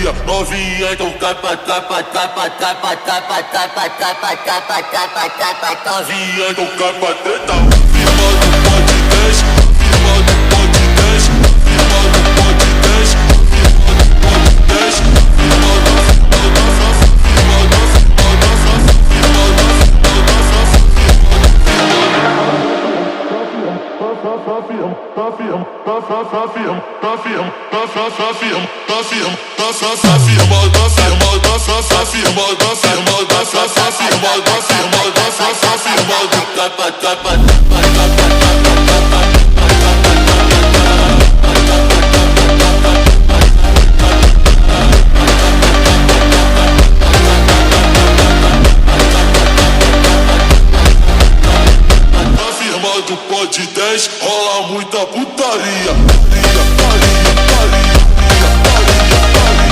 novinha, novinha, então capa, capa, capa, capa, capa, capa, capa, capa, capa, capa, novinha, então capa, treta. Firma do podcast, firma do podcast, firma do podcast, firma do capa, capa, capa, capa, capa, capa,